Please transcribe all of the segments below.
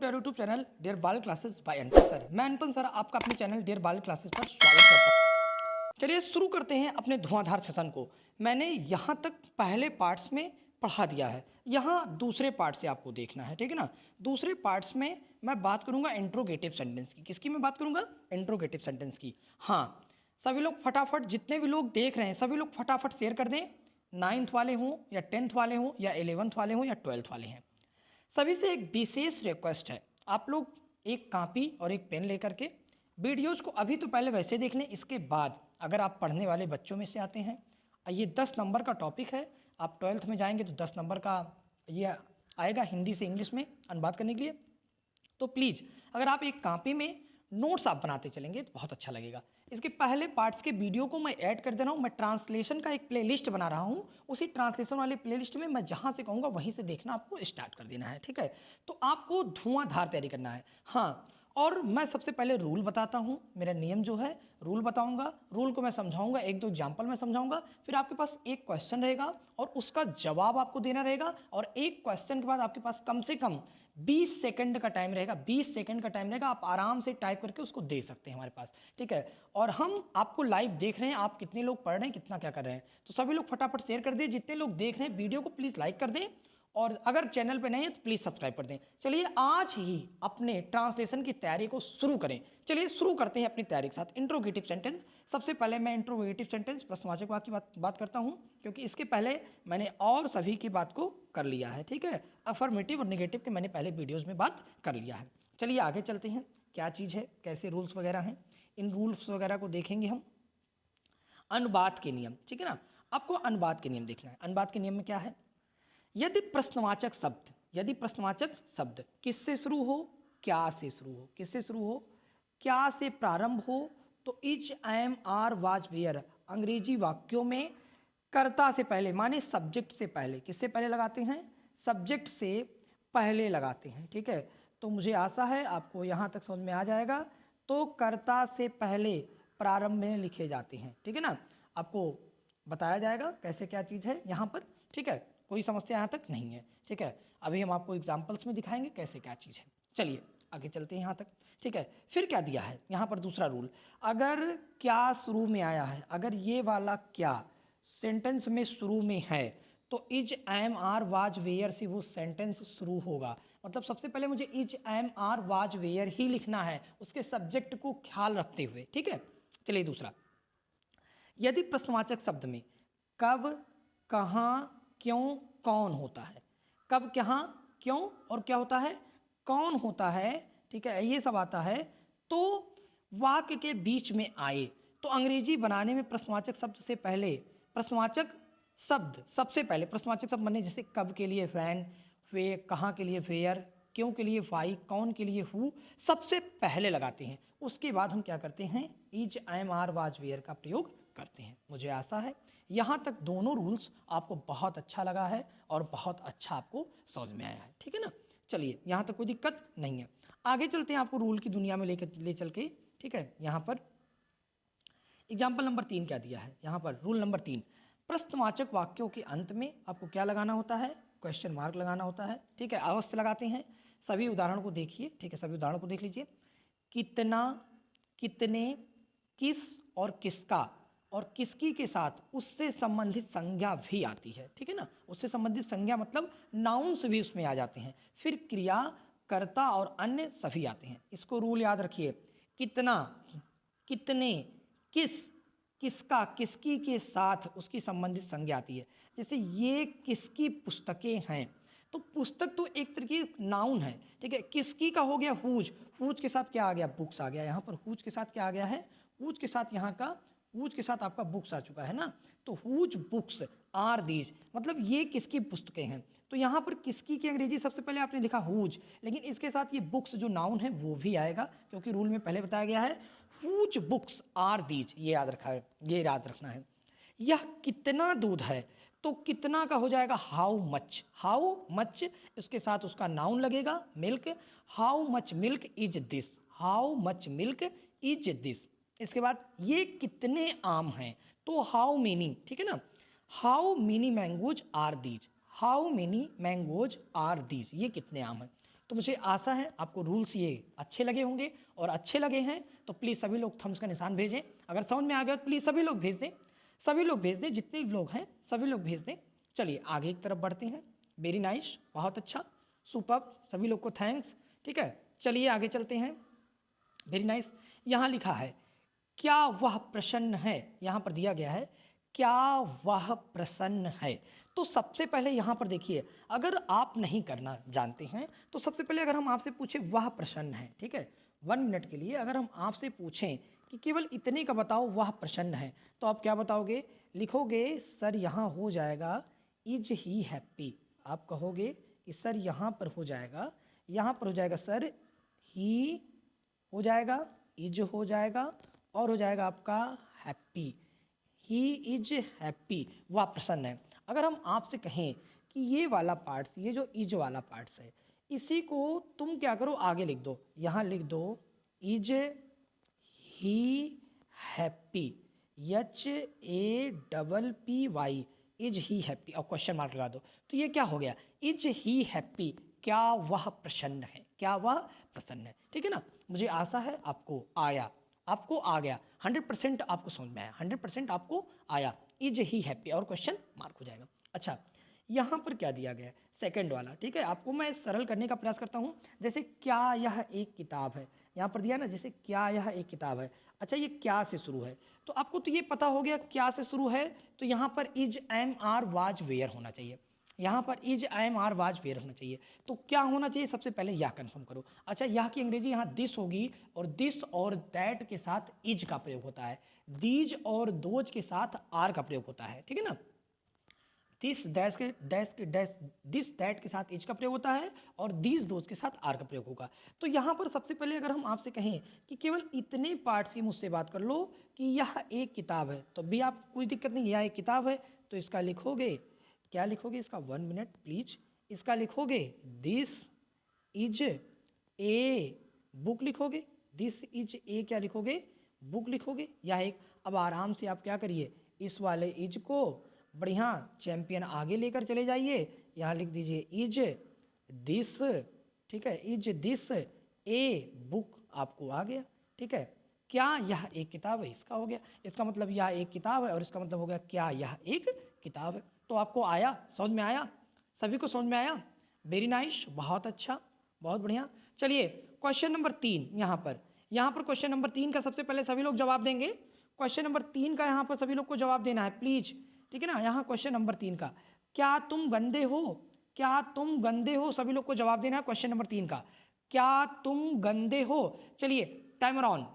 To YouTube channel dear बाल classes bye अनपन sir. मैं अनपन sir आपका अपने चैनल डियर बाल क्लासेस पर स्वागत करता हूँ। चलिए शुरू करते हैं अपने धुआंधार सेशन को। मैंने यहाँ तक पहले पार्ट्स में पढ़ा दिया है, यहाँ दूसरे पार्ट से आपको देखना है, ठीक है ना। दूसरे पार्ट्स में मैं बात करूँगा इंट्रोगेटिव सेंटेंस की। किसकी मैं बात करूँगा? इंट्रोगेटिव सेंटेंस की। हाँ, सभी लोग फटाफट, जितने भी लोग देख रहे हैं सभी लोग फटाफट शेयर कर दें। 9th वाले हों या 10th वाले हों या 11th वाले हों या 12th वाले हैं, सभी से एक विशेष रिक्वेस्ट है, आप लोग एक कॉपी और एक पेन लेकर के वीडियोज़ को अभी तो पहले वैसे देख लें, इसके बाद अगर आप पढ़ने वाले बच्चों में से आते हैं, ये 10 नंबर का टॉपिक है। आप 12th में जाएंगे तो 10 नंबर का ये आएगा हिंदी से इंग्लिश में अनुवाद करने के लिए। तो प्लीज़ अगर आप एक कॉपी में नोट्स आप बनाते चलेंगे तो बहुत अच्छा लगेगा। इसके पहले पार्ट्स के वीडियो को मैं ऐड कर दे रहा हूँ। मैं ट्रांसलेशन का एक प्लेलिस्ट बना रहा हूँ, उसी ट्रांसलेशन वाले प्लेलिस्ट में मैं जहाँ से कहूँगा वहीं से देखना आपको स्टार्ट कर देना है, ठीक है। तो आपको धुआंधार तैयारी करना है। हाँ, और मैं सबसे पहले रूल बताता हूँ, मेरा नियम जो है रूल बताऊँगा, रूल को मैं समझाऊँगा, एक दो एग्जाम्पल मैं समझाऊँगा, फिर आपके पास एक क्वेश्चन रहेगा और उसका जवाब आपको देना रहेगा। और एक क्वेश्चन के बाद आपके पास कम से कम 20 सेकंड का टाइम रहेगा, 20 सेकंड का टाइम रहेगा, आप आराम से टाइप करके उसको दे सकते हैं हमारे पास, ठीक है। और हम आपको लाइव देख रहे हैं, आप कितने लोग पढ़ रहे हैं, कितना क्या कर रहे हैं, तो सभी लोग फटाफट शेयर कर दें। जितने लोग देख रहे हैं वीडियो को प्लीज़ लाइक कर दें, और अगर चैनल पे नहीं है तो प्लीज़ सब्सक्राइब कर दें। चलिए आज ही अपने ट्रांसलेशन की तैयारी को शुरू करें। चलिए शुरू करते हैं अपनी तैयारी के साथ। इंट्रोगेटिव सेंटेंस, सबसे पहले मैं इंट्रोगेटिव सेंटेंस प्रश्नवाचक वाक्य की बात करता हूँ, क्योंकि इसके पहले मैंने और सभी की बात को कर लिया है, ठीक है। अफर्मेटिव और नेगेटिव के मैंने पहले वीडियोज़ में बात कर लिया है। चलिए आगे चलते हैं, क्या चीज़ है, कैसे रूल्स वगैरह हैं, इन रूल्स वगैरह को देखेंगे हम। अनुवाद के नियम, ठीक है ना, आपको अनुवाद के नियम देखना है। अनुवाद के नियम में क्या है? यदि प्रश्नवाचक शब्द किससे शुरू हो, क्या से शुरू हो, किससे शुरू हो, क्या से प्रारंभ हो, तो is, am, are, was, were अंग्रेजी वाक्यों में कर्ता से पहले माने सब्जेक्ट से पहले, किससे पहले लगाते हैं? सब्जेक्ट से पहले लगाते हैं, ठीक है। तो मुझे आशा है आपको यहाँ तक समझ में आ जाएगा। तो कर्ता से पहले प्रारंभ में लिखे जाते हैं, ठीक है ना। आपको बताया जाएगा कैसे क्या चीज़ है यहाँ पर, ठीक है। कोई समस्या यहाँ तक नहीं है, ठीक है। अभी हम आपको एग्जाम्पल्स में दिखाएंगे कैसे क्या चीज़ है। चलिए आगे चलते हैं यहाँ तक, ठीक है। फिर क्या दिया है यहाँ पर? दूसरा रूल, अगर क्या शुरू में आया है, अगर ये वाला क्या सेंटेंस में शुरू में है, तो is, am, are, was, were से वो सेंटेंस शुरू होगा। मतलब सबसे पहले मुझे is, am, are, was, were ही लिखना है, उसके सब्जेक्ट को ख्याल रखते हुए, ठीक है। चलिए दूसरा, यदि प्रश्नवाचक शब्द में कब, कहाँ, क्यों, कौन होता है, कब, कहाँ, क्यों और क्या होता है, कौन होता है, ठीक है, ये सब आता है, तो वाक्य के बीच में आए, तो अंग्रेजी बनाने में प्रश्नवाचक शब्द से पहले प्रश्नवाचक शब्द सबसे पहले प्रश्नवाचक शब्द बने, जैसे कब के लिए व्हेन, वे, कहाँ के लिए वेयर, क्यों के लिए वाई, कौन के लिए हु, सबसे पहले लगाते हैं। उसके बाद हम क्या करते हैं? Is, am, are, was, were का प्रयोग करते हैं। मुझे आशा है यहाँ तक दोनों रूल्स आपको बहुत अच्छा लगा है और बहुत अच्छा आपको समझ में आया है, ठीक है ना। चलिए यहाँ तक कोई दिक्कत नहीं है। आगे चलते हैं, आपको रूल की दुनिया में ले चल के, ठीक है। यहाँ पर एग्जाम्पल नंबर 3 क्या दिया है यहाँ पर? रूल नंबर 3, प्रश्नवाचक वाक्यों के अंत में आपको क्या लगाना होता है? क्वेश्चन मार्क लगाना होता है, ठीक है। अवश्य लगाते हैं। सभी उदाहरण को देखिए, ठीक है, सभी उदाहरण को देख लीजिए। कितना, कितने, किस और किसका और किसकी के साथ उससे संबंधित संज्ञा भी आती है, ठीक है ना। उससे संबंधित संज्ञा मतलब नाउन्स भी उसमें आ जाते हैं। फिर क्रिया, कर्ता और अन्य सभी आते हैं। इसको रूल याद रखिए, कितना, कितने, किस, किसका, किसकी के साथ उसकी संबंधित संज्ञा आती है। जैसे ये किसकी पुस्तकें हैं, तो पुस्तक तो एक तरीके नाउन है, ठीक है। किसकी का हो गया हुज, हुज के साथ क्या आ गया? बुक्स आ गया। यहाँ पर हुज के साथ क्या आ गया है? हुज के साथ यहाँ का हुज के साथ आपका बुक्स आ चुका है ना। तो हुज बुक्स आर दीज, मतलब ये किसकी पुस्तकें हैं। तो यहाँ पर किसकी की अंग्रेजी सबसे पहले आपने लिखा हुज, लेकिन इसके साथ ये बुक्स जो नाउन है वो भी आएगा, क्योंकि रूल में पहले बताया गया है हुज बुक्स आर दीज, ये याद रखा है, ये याद रखना है। यह कितना दूध है, तो कितना का हो जाएगा हाउ मच, हाउ मच, इसके साथ उसका नाउन लगेगा milk, how much milk is this, how much milk is this. इसके बाद ये कितने आम हैं, तो हाउ मेनी, ठीक है ना, how many mangoes are these, how many mangoes are these, ये कितने आम हैं। तो मुझे आशा है आपको रूल्स ये अच्छे लगे होंगे, और अच्छे लगे हैं तो प्लीज़ सभी लोग थम्स का निशान भेजें। अगर समझ में आ गया तो प्लीज़ सभी लोग भेज दें, सभी लोग भेज दें, जितने लोग हैं सभी लोग भेज दें। चलिए आगे की तरफ बढ़ते हैं। वेरी नाइस, बहुत अच्छा, सुपर्ब, सभी लोग को थैंक्स। ठीक है, चलिए आगे चलते हैं। Very nice. यहाँ लिखा है क्या वह प्रसन्न है, यहाँ पर दिया गया है क्या वह प्रसन्न है। तो सबसे पहले यहाँ पर देखिए, अगर आप नहीं करना जानते हैं तो सबसे पहले अगर हम आपसे पूछें वह प्रसन्न है, ठीक है, 1 मिनट के लिए अगर हम आपसे पूछें कि केवल इतने का बताओ वह प्रसन्न है, तो आप क्या बताओगे? लिखोगे सर यहाँ हो जाएगा इज ही हैप्पी। आप कहोगे कि सर यहाँ पर हो जाएगा, यहाँ पर हो जाएगा सर ही हो जाएगा, इज हो जाएगा, और हो जाएगा आपका हैप्पी। ही इज हैप्पी, वह प्रसन्न है। अगर हम आपसे कहें कि ये वाला पार्ट्स, ये जो इज वाला पार्ट्स है, इसी को तुम क्या करो आगे लिख दो, यहाँ लिख दो is he happy, HAPPY, is he happy, और क्वेश्चन मार्क लगा दो। तो ये क्या हो गया? इज ही हैप्पी, क्या वह प्रसन्न है, क्या वह प्रसन्न है। ठीक है ना, मुझे आशा है आपको आया, आपको आ गया, 100% आपको समझ में आया, 100% आपको आया। इज ही हैप्पी और क्वेश्चन मार्क हो जाएगा। अच्छा, यहाँ पर क्या दिया गया है? सेकंड वाला, ठीक है, आपको मैं सरल करने का प्रयास करता हूँ। जैसे क्या यह एक किताब है, यहाँ पर दिया ना, जैसे क्या यह एक किताब है। अच्छा, ये क्या से शुरू है, तो आपको तो ये पता हो गया क्या से शुरू है, तो यहाँ पर is am are was were होना चाहिए, यहाँ पर is am are was were होना चाहिए। तो क्या होना चाहिए? सबसे पहले यह कंफर्म करो। अच्छा, यह की अंग्रेजी यहाँ दिस होगी, और दिस और दैट के साथ इज का प्रयोग होता है, दीज और दोज के साथ आर का प्रयोग होता है। ठीक है ना, दिस दैट के साथ इज का प्रयोग होता है, और दीज दोज के साथ आर का प्रयोग होगा। तो यहाँ पर सबसे पहले अगर हम आपसे कहें कि केवल इतने पार्ट्स की मुझसे बात कर लो कि यह एक किताब है, तो भी आप कोई दिक्कत नहीं, यह एक किताब है, तो इसका लिखोगे, क्या लिखोगे इसका? 1 मिनट प्लीज। इसका लिखोगे दिस इज ए बुक लिखोगे, दिस इज ए क्या लिखोगे? बुक लिखोगे। यह एक, अब आराम से आप क्या करिए, इस वाले इज को बढ़िया चैंपियन आगे लेकर चले जाइए, यहाँ लिख दीजिए इज दिस, ठीक है, इज दिस ए बुक, आपको आ गया। ठीक है, क्या यह एक किताब है, इसका हो गया, इसका मतलब यह एक किताब है, और इसका मतलब हो गया क्या यह एक किताब है। तो आपको आया, समझ में आया, सभी को समझ में आया? वेरी नाइस, बहुत अच्छा, बहुत बढ़िया। चलिए क्वेश्चन नंबर 3, यहाँ पर क्वेश्चन नंबर 3 का सबसे पहले सभी लोग जवाब देंगे। क्वेश्चन नंबर 3 का यहाँ पर सभी लोग को जवाब देना है प्लीज, ठीक है ना। यहाँ क्वेश्चन नंबर 3 का, क्या तुम गंदे हो, क्या तुम गंदे हो, सभी लोग को जवाब देना है क्वेश्चन नंबर 3 का, क्या तुम गंदे हो। चलिए टाइमर ऑन।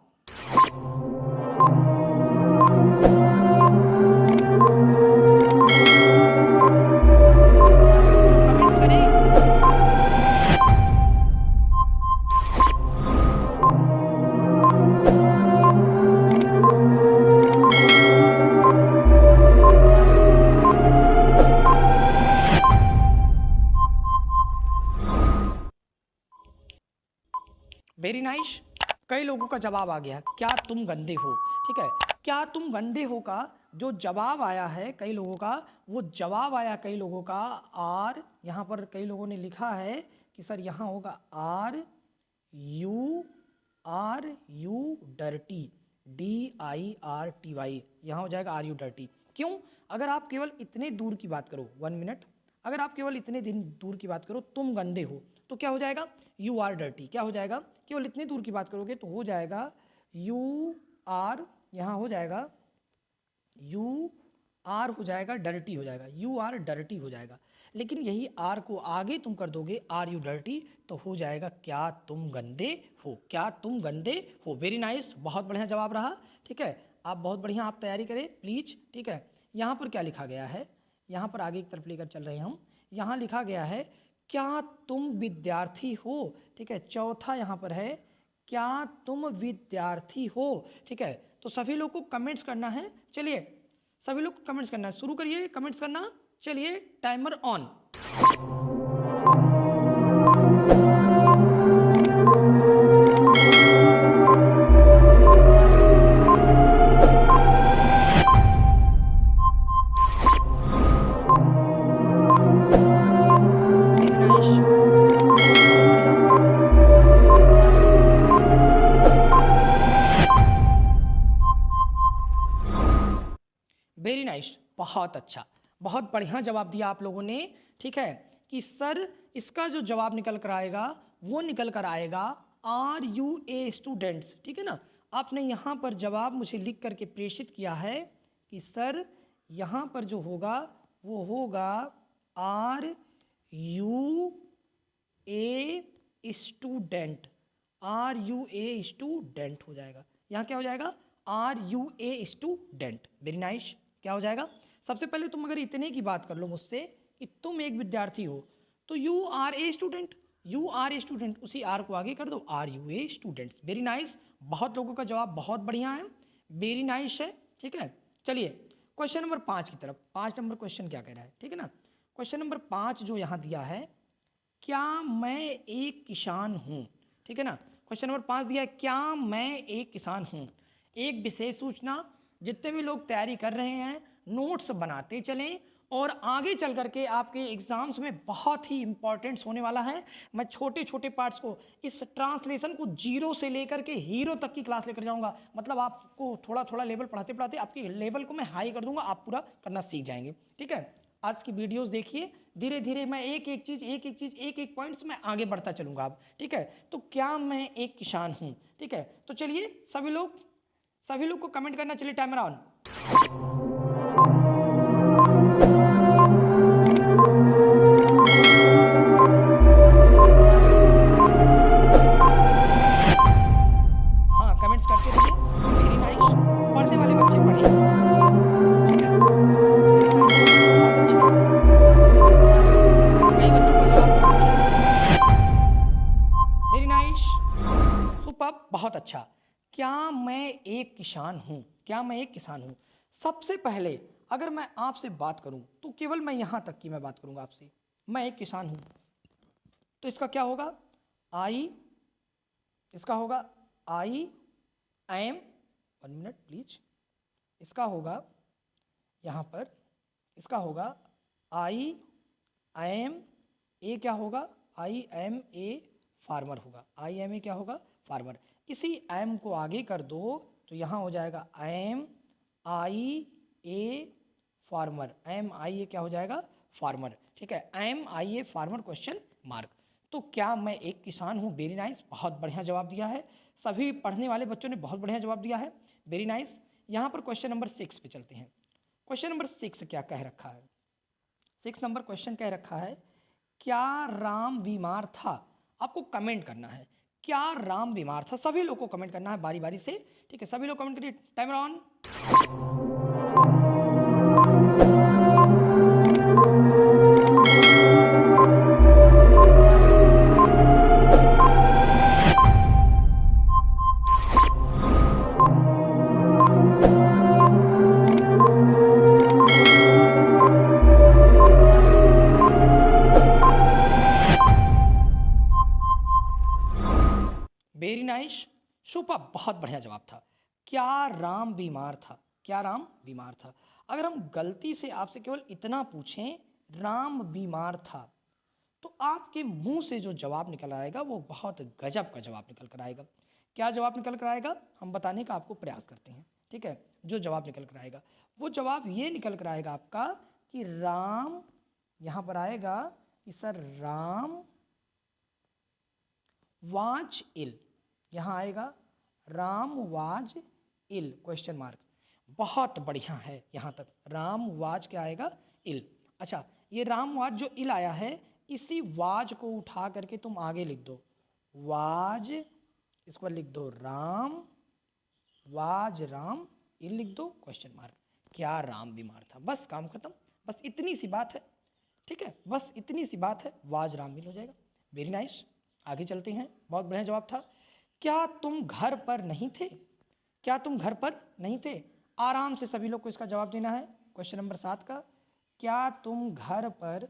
वेरी नाइस, कई लोगों का जवाब आ गया, क्या तुम गंदे हो। ठीक है, क्या तुम गंदे हो का जो जवाब आया है कई लोगों का, वो जवाब आया कई लोगों का आर, यहाँ पर कई लोगों ने लिखा है कि सर यहाँ होगा आर यू डर्टी, DIRTY, यहाँ हो जाएगा आर यू डर्टी। क्यों? अगर आप केवल इतने दूर की बात करो, 1 मिनट, अगर आप केवल इतने दिन दूर की बात करो, तुम गंदे हो, तो क्या हो जाएगा? You are dirty. क्या हो जाएगा? केवल इतनी दूर की बात करोगे तो हो जाएगा यू आर, यहाँ हो जाएगा यू आर हो जाएगा डर्टी हो जाएगा, यू आर डर्टी हो जाएगा। लेकिन यही आर को आगे तुम कर दोगे आर यू डर्टी, तो हो जाएगा क्या तुम गंदे हो, क्या तुम गंदे हो। वेरी नाइस, बहुत बढ़िया जवाब रहा। ठीक है, आप बहुत बढ़िया, आप तैयारी करें प्लीज। ठीक है, यहाँ पर क्या लिखा गया है, यहाँ पर आगे की तरफ लेकर चल रहे हैं हम। यहाँ लिखा गया है क्या तुम विद्यार्थी हो। ठीक है, चौथा यहाँ पर है क्या तुम विद्यार्थी हो। ठीक है, तो सभी लोग को कमेंट्स करना है। चलिए सभी लोग को कमेंट्स करना है, शुरू करिए कमेंट्स करना। चलिए टाइमर ऑन। बहुत अच्छा, बहुत बढ़िया जवाब दिया आप लोगों ने। ठीक है कि सर इसका जो जवाब निकल कर आएगा वो निकल कर आएगा आर यू ए स्टूडेंट्स। ठीक है ना, आपने यहाँ पर जवाब मुझे लिख करके प्रेषित किया है कि सर यहाँ पर जो होगा वो होगा are you a student, are you a student हो जाएगा। यहाँ क्या हो जाएगा, are you a student. Very nice. क्या हो जाएगा, सबसे पहले तुम अगर इतने की बात कर लो मुझसे कि तुम एक विद्यार्थी हो तो you are a student, you are a student, उसी आर को आगे कर दो, are you a student. Very nice, बहुत लोगों का जवाब बहुत बढ़िया है, वेरी नाइस है। ठीक है, चलिए क्वेश्चन नंबर 5 की तरफ। 5 नंबर क्वेश्चन क्या कह रहा है, ठीक है ना। क्वेश्चन नंबर 5 जो यहाँ दिया है, क्या मैं एक किसान हूँ। ठीक है ना, क्वेश्चन नंबर 5 दिया है, क्या मैं एक किसान हूँ। एक विशेष सूचना, जितने भी लोग तैयारी कर रहे हैं नोट्स बनाते चलें, और आगे चल करके आपके एग्जाम्स में बहुत ही इंपॉर्टेंट्स होने वाला है। मैं छोटे छोटे पार्ट्स को, इस ट्रांसलेशन को 0 से लेकर के हीरो तक की क्लास लेकर जाऊंगा। मतलब आपको थोड़ा थोड़ा लेवल पढ़ाते पढ़ाते आपके लेवल को मैं हाई कर दूंगा, आप पूरा करना सीख जाएंगे। ठीक है, आज की वीडियोस देखिए, धीरे धीरे मैं एक एक चीज़ पॉइंट्स में आगे बढ़ता चलूंगा अब। ठीक है, तो क्या मैं एक किसान हूँ। ठीक है, तो चलिए सभी लोग को कमेंट करना। चलिए टाइमर ऑन। हाँ, कमेंट्स करते रहिए। वेरी नाइस, पढ़ने वाले बच्चे पढ़िए। ठीक है, कई बच्चों का जवाब वेरी नाइस, सुपर, बहुत अच्छा। क्या मैं एक किसान हूँ, क्या मैं एक किसान हूँ। सबसे पहले अगर मैं आपसे बात करूँ तो केवल मैं यहाँ तक की मैं बात करूँगा आपसे, मैं एक किसान हूँ, तो इसका क्या होगा, आई, इसका होगा आई एम, 1 मिनट प्लीज, इसका होगा यहाँ पर, इसका होगा आई एम ए, क्या होगा, आई एम ए फार्मर होगा, आई एम ए क्या होगा, फार्मर। इसी एम को आगे कर दो तो यहाँ हो जाएगा M I A farmer, M I A क्या हो जाएगा, फार्मर। ठीक है, M I A farmer question mark. तो क्या मैं एक किसान हूँ। वेरी नाइस, बहुत बढ़िया जवाब दिया है। सभी पढ़ने वाले बच्चों ने बहुत बढ़िया जवाब दिया है, वेरी नाइस। यहाँ पर क्वेश्चन नंबर 6 पे चलते हैं। क्वेश्चन नंबर 6 क्या कह रखा है, 6 नंबर क्वेश्चन कह रखा है, क्या राम बीमार था। आपको कमेंट करना है, क्या राम बीमार था। सभी लोग को कमेंट करना है बारी बारी से। ठीक है, सभी लोग कमेंट करिए, timer on. Very nice, super, बहुत बढ़िया जवाब था। क्या राम बीमार था, क्या राम बीमार था। अगर हम गलती से आपसे केवल इतना पूछें राम बीमार था, तो आपके मुंह से जो जवाब निकल आएगा वो बहुत गजब का जवाब निकल कर आएगा। क्या जवाब निकल कर आएगा, हम बताने का आपको प्रयास करते हैं। ठीक है, जो जवाब निकल कर आएगा वो जवाब ये निकल कर आएगा आपका कि राम, यहाँ पर आएगा कि सर राम वाज इल, यहाँ आएगा Ram was ill question mark. बहुत बढ़िया है यहाँ तक, राम वाज क्या आएगा, इल। अच्छा, ये राम वाज जो इल आया है, इसी वाज को उठा करके तुम आगे लिख दो, वाज, इसको लिख दो राम, वाज राम, इल लिख दो क्वेश्चन मार्क। क्या राम बीमार था, बस काम खत्म, बस इतनी सी बात है। ठीक है, बस इतनी सी बात है, वाज राम इल हो जाएगा। वेरी नाइस, आगे चलते हैं। बहुत बढ़िया जवाब था। क्या तुम घर पर नहीं थे, क्या तुम घर पर नहीं थे। आराम से सभी लोग को इसका जवाब देना है। क्वेश्चन नंबर 7 का, क्या तुम घर पर,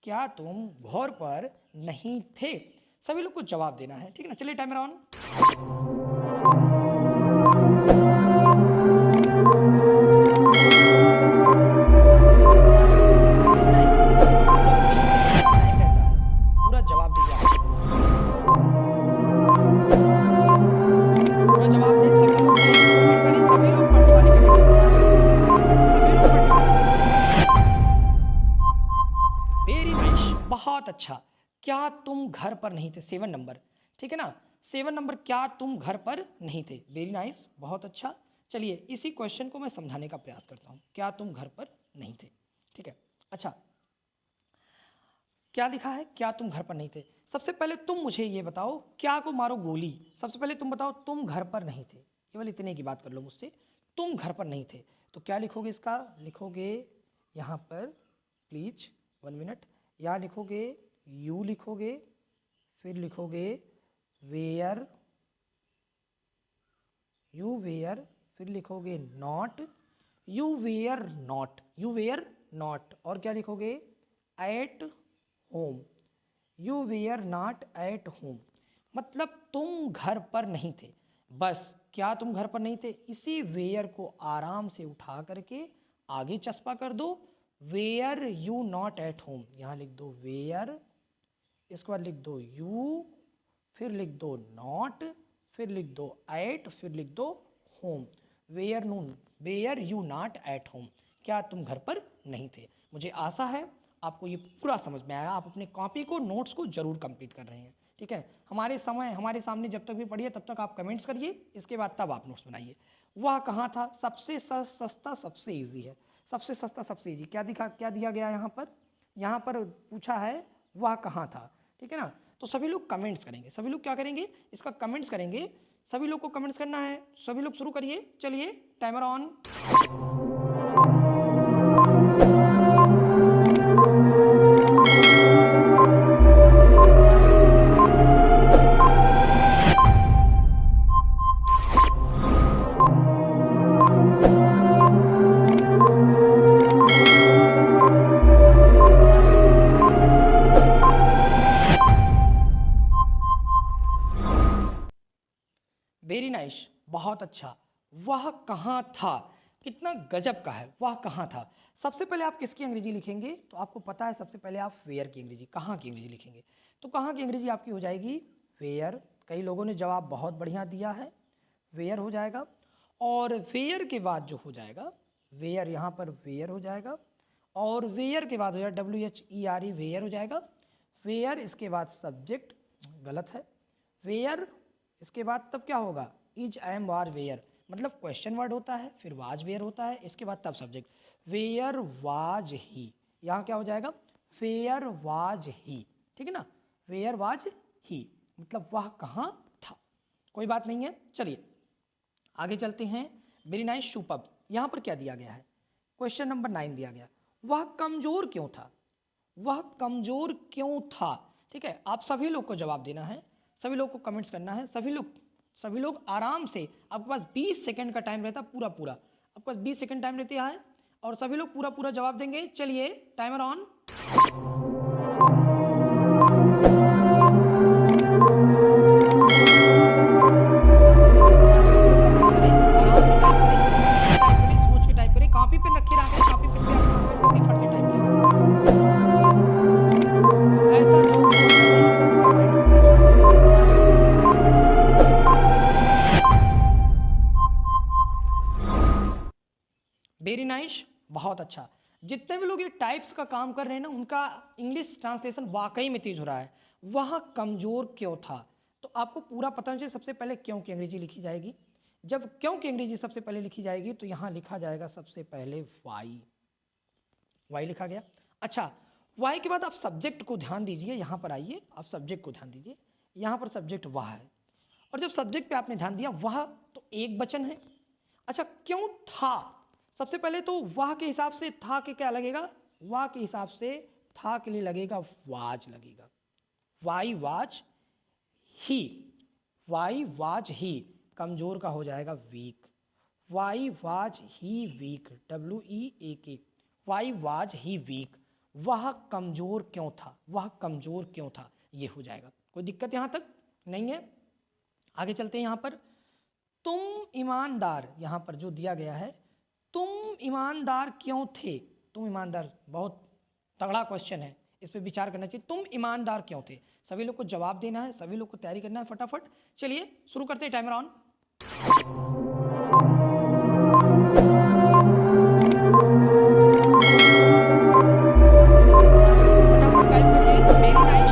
क्या तुम घर पर नहीं थे। सभी लोग को जवाब देना है। ठीक है ना, चलिए टाइमर ऑन। पूरा जवाब दीजिए, पूरा जवाब दें। सभी लोग पढ़ने वाले कमेंट्स, सभी लोग पढ़ने वाले, अच्छा, क्या तुम घर पर नहीं थे, 7 नंबर, ठीक है ना, 7 नंबर, क्या तुम घर पर नहीं थे, वेरी नाइस, बहुत अच्छा। चलिए इसी क्वेश्चन को मैं समझाने का प्रयास करता हूँ, क्या तुम घर पर नहीं थे, ठीक है। अच्छा, क्या लिखा है, क्या तुम घर पर नहीं थे। सबसे पहले तुम मुझे ये बताओ, क्या को मारो गोली, सबसे पहले तुम बताओ तुम घर पर नहीं थे, केवल इतने की बात कर लो मुझसे, तुम घर पर नहीं थे। तो क्या लिखोगे, इसका लिखोगे यहाँ पर, प्लीज 1 मिनट, यहाँ लिखोगे यू लिखोगे, फिर लिखोगे वेयर, यू वेयर, फिर लिखोगे not, you were not, you were not, और क्या लिखोगे at home, you were not at home, मतलब तुम घर पर नहीं थे। बस क्या तुम घर पर नहीं थे, इसी वेयर को आराम से उठा करके आगे चस्पा कर दो, were you not at home, यहाँ लिख दो वेयर, इसके बाद लिख दो यू, फिर लिख दो नॉट, फिर लिख दो एट, फिर लिख दो home, were you not at home, क्या तुम घर पर नहीं थे। मुझे आशा है आपको ये पूरा समझ में आया, आप अपने कॉपी को, नोट्स को जरूर कंप्लीट कर रहे हैं, ठीक है। हमारे सामने जब तक भी पढ़िए तब तक आप कमेंट्स करिए, इसके बाद तब आप नोट्स बनाइए। वह कहाँ था, सबसे सस्ता सबसे इजी है, सबसे सस्ता सबसे इजी, क्या दिया गया यहाँ पर पूछा है वह कहाँ था, ठीक है ना। तो सभी लोग कमेंट्स करेंगे, सभी लोग क्या करेंगे, इसका कमेंट्स करेंगे, सभी लोग को कमेंट्स करना है, सभी लोग शुरू करिए, चलिए टाइमर ऑन। वेरी नाइस, बहुत अच्छा। वह कहाँ था, कितना गजब का है, वह कहाँ था। सबसे पहले आप किसकी अंग्रेजी लिखेंगे, तो आपको पता है सबसे पहले आप वेयर की अंग्रेजी, कहाँ की अंग्रेजी लिखेंगे, तो कहाँ की अंग्रेजी आपकी हो जाएगी वेयर। कई लोगों ने जवाब बहुत बढ़िया दिया है, वेयर हो जाएगा। और वेयर के बाद जो हो जाएगा, वेयर, यहाँ पर वेयर हो जाएगा, और वेयर के बाद हो जाएगा WHERE, वेयर हो जाएगा। वेयर इसके बाद सब्जेक्ट, गलत है, वेयर इसके बाद तब क्या होगा, इज एम वार वेयर, मतलब क्वेश्चन वर्ड होता है, फिर वाज वेयर होता है, इसके बाद तब सब्जेक्ट, वेयर वाज ही, यहाँ क्या हो जाएगा वेयर वाज ही, ठीक है ना, वेयर वाज ही, मतलब वह कहाँ था। कोई बात नहीं है, चलिए आगे चलते हैं। Very nice, superb. यहाँ पर क्या दिया गया है, क्वेश्चन नंबर 9 दिया गया, वह कमजोर क्यों था, वह कमजोर क्यों था, ठीक है। आप सभी लोग को जवाब देना है, सभी लोग को कमेंट्स करना है, सभी लोग आराम से, आपके पास 20 सेकंड का टाइम रहता, पूरा आपके पास 20 सेकंड टाइम रहते हैं, और सभी लोग पूरा जवाब देंगे। चलिए टाइमर ऑन। सोच के टाइप करें, कॉपी पे रखे रखें, कॉपी पे फट से टाइप किया, ऐसा जो वेरी नाइस, बहुत अच्छा। जितने भी लोग ये टाइप्स का काम कर रहे हैं ना, उनका इंग्लिश ट्रांसलेशन वाकई में तेज हो रहा है। वह कमज़ोर क्यों था, तो आपको पूरा पता होना चाहिए। सबसे पहले क्यों की अंग्रेजी लिखी जाएगी, जब क्यों की अंग्रेजी सबसे पहले लिखी जाएगी तो यहाँ लिखा जाएगा सबसे पहले वाई लिखा गया। अच्छा, वाई के बाद आप सब्जेक्ट को ध्यान दीजिए, यहाँ पर आइए, आप सब्जेक्ट को ध्यान दीजिए, यहाँ पर सब्जेक्ट वह है, और जब सब्जेक्ट पे आपने ध्यान दिया वह, तो एक वचन है। अच्छा, क्यों था, सबसे पहले तो वाह के हिसाब से था के क्या लगेगा, वाह के हिसाब से था के लिए लगेगा वाज लगेगा, वाई वाज ही, कमजोर का हो जाएगा weak, why was he weak, WEAK, why was he weak, वह कमजोर क्यों था, ये हो जाएगा। कोई दिक्कत यहाँ तक नहीं है, आगे चलते हैं। यहाँ पर तुम ईमानदार, यहाँ पर जो दिया गया है, तुम ईमानदार क्यों थे, तुम ईमानदार, बहुत तगड़ा क्वेश्चन है, इस पर विचार करना चाहिए। तुम ईमानदार क्यों थे, सभी लोग को जवाब देना है, सभी लोग को तैयारी करना है फटाफट। चलिए शुरू करते हैं, टाइमर ऑन। फटाफट टाइप करिए, वेरी नाइस,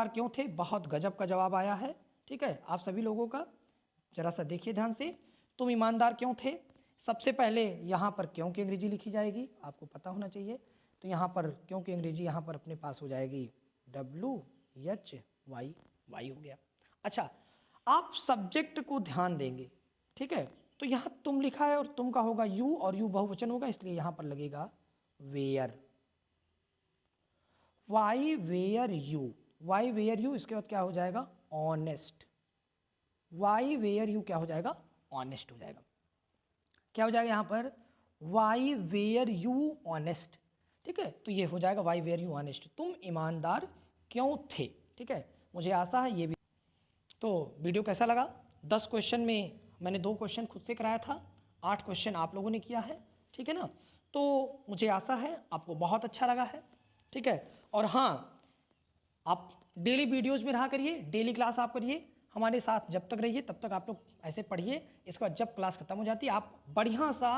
ईमानदार क्यों थे? बहुत गजब का जवाब आया है। ठीक है, आप सभी लोगों का जरा सा देखिए ध्यान से। तुम ईमानदार क्यों थे? सबसे पहले यहाँ पर क्यों की अंग्रेजी लिखी जाएगी, आपको पता होना चाहिए। तो यहाँ पर क्यों की अंग्रेजी यहाँ पर अपने पास हो जाएगी WHY, वाई हो गया। अच्छा, आप सब्जेक्ट को ध्यान देंगे, ठीक है। तो यहाँ तुम लिखा है और तुम का होगा यू, और यू बहुवचन होगा, इसलिए यहाँ पर लगेगा were. Why were you, why were you, इसके बाद क्या हो जाएगा? ऑनेस्ट। वाई वेयर यू क्या हो जाएगा? ऑनेस्ट हो जाएगा। क्या हो जाएगा यहाँ पर? Why were you honest. ठीक है, तो ये हो जाएगा वाई वेयर यू ऑनेस्ट, तुम ईमानदार क्यों थे। ठीक है, मुझे आशा है ये भी। तो वीडियो कैसा लगा? 10 क्वेश्चन में मैंने 2 क्वेश्चन खुद से कराया था, 8 क्वेश्चन आप लोगों ने किया है, ठीक है ना। तो मुझे आशा है आपको बहुत अच्छा लगा है, ठीक है। और हाँ, आप डेली वीडियोज़ में रहा करिए, डेली क्लास आप करिए हमारे साथ, जब तक रहिए तब तक आप लोग ऐसे पढ़िए। इसके बाद जब क्लास खत्म हो जाती है, आप बढ़िया सा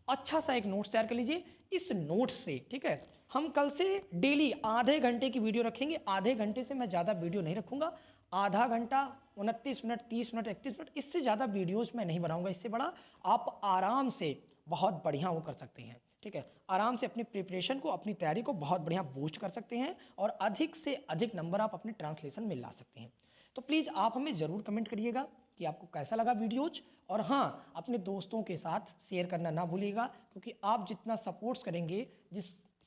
अच्छा सा एक नोट्स तैयार कर लीजिए। इस नोट्स से, ठीक है, हम कल से डेली आधे घंटे की वीडियो रखेंगे। आधे घंटे से मैं ज़्यादा वीडियो नहीं रखूँगा, आधा घंटा, 29 मिनट, 30 मिनट, 31 मिनट, इससे ज़्यादा वीडियोज़ मैं नहीं बनाऊँगा। इससे बड़ा आप आराम से बहुत बढ़िया वो कर सकते हैं, ठीक है। आराम से अपनी प्रिपरेशन को, अपनी तैयारी को बहुत बढ़िया बूस्ट कर सकते हैं, और अधिक से अधिक नंबर आप अपने ट्रांसलेशन में ला सकते हैं। तो प्लीज़ आप हमें ज़रूर कमेंट करिएगा कि आपको कैसा लगा वीडियोज। और हाँ, अपने दोस्तों के साथ शेयर करना ना भूलिएगा, क्योंकि आप जितना सपोर्ट्स करेंगे, जिस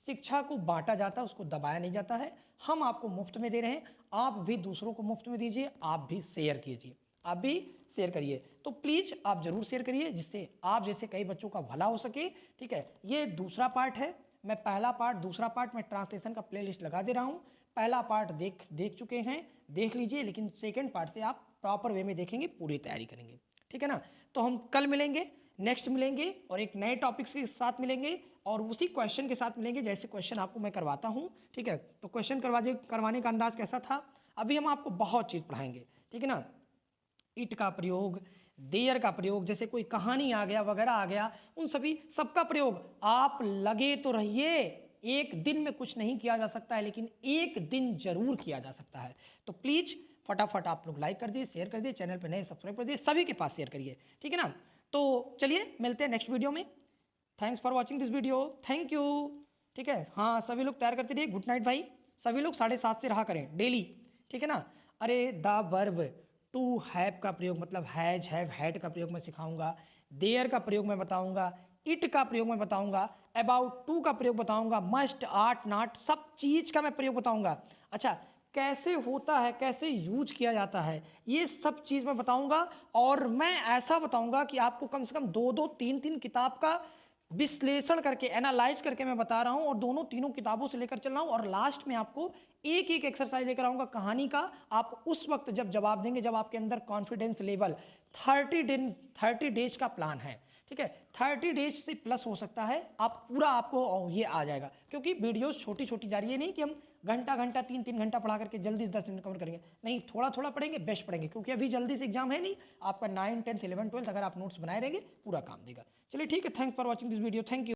शिक्षा को बांटा जाता है उसको दबाया नहीं जाता है। हम आपको मुफ्त में दे रहे हैं, आप भी दूसरों को मुफ्त में दीजिए, आप भी शेयर कीजिए, आप भी शेयर करिए। तो प्लीज़ आप ज़रूर शेयर करिए, जिससे आप जैसे कई बच्चों का भला हो सके, ठीक है। ये दूसरा पार्ट है, मैं पहला पार्ट, दूसरा पार्ट मैं ट्रांसलेशन का प्लेलिस्ट लगा दे रहा हूँ। पहला पार्ट देख चुके हैं, देख लीजिए, लेकिन सेकंड पार्ट से आप प्रॉपर वे में देखेंगे, पूरी तैयारी करेंगे, ठीक है ना। तो हम कल मिलेंगे, नेक्स्ट मिलेंगे, और एक नए टॉपिक्स के साथ मिलेंगे, और उसी क्वेश्चन के साथ मिलेंगे जैसे क्वेश्चन आपको मैं करवाता हूँ, ठीक है। तो क्वेश्चन करवाने का अंदाज कैसा था? अभी हम आपको बहुत चीज़ पढ़ाएंगे, ठीक है ना। इट का प्रयोग, देयर का प्रयोग, जैसे कोई कहानी आ गया वगैरह आ गया, उन सभी सबका प्रयोग आप लगे तो रहिए। एक दिन में कुछ नहीं किया जा सकता है, लेकिन एक दिन जरूर किया जा सकता है। तो प्लीज़ फटाफट आप लोग लाइक कर दिए, शेयर कर दिए, चैनल पर नए सब्सक्राइब कर दिए, सभी के पास शेयर करिए, ठीक है ना। तो चलिए मिलते हैं नेक्स्ट वीडियो में। Thanks for watching this video, thank you, ठीक है। हाँ, सभी लोग तैयार करते रहिए। गुड नाइट भाई, सभी लोग 7:30 से रहा करें डेली, ठीक है ना। अरे द वर्ब टू हैव का प्रयोग, मतलब हैज, हैव, हैड का प्रयोग मैं सिखाऊंगा, देयर का प्रयोग मैं बताऊंगा, इट का प्रयोग मैं बताऊंगा, अबाउट टू का प्रयोग बताऊंगा, मस्ट, आर्ट, नॉट, सब चीज़ का मैं प्रयोग बताऊंगा। अच्छा, कैसे होता है, कैसे यूज किया जाता है, ये सब चीज़ मैं बताऊंगा। और मैं ऐसा बताऊंगा कि आपको कम से कम 2-2, 3-3 किताब का विश्लेषण करके, एनालाइज करके मैं बता रहा हूँ, और दोनों तीनों किताबों से लेकर चल रहा हूँ। और लास्ट में आपको एक एक एक्सरसाइज लेकर आऊँगा कहानी का। आप उस वक्त जब जवाब देंगे जब आपके अंदर कॉन्फिडेंस लेवल 30 डेज का प्लान है, ठीक है। 30 डेज से प्लस हो सकता है, आप पूरा आपको ये आ जाएगा, क्योंकि वीडियोस छोटी छोटी जा रही है। नहीं कि हम घंटा घंटा 3-3 घंटा पढ़ा करके जल्दी 10 दिन कवर करेंगे, नहीं, थोड़ा थोड़ा पढ़ेंगे, बेस्ट पढ़ेंगे, क्योंकि अभी जल्दी से एग्जाम है नहीं आपका। 9, 10, 11, 12 अगर आप नोट्स बनाए रहेंगे, पूरा काम देगा। चलिए ठीक है, thanks for watching this video, thank you.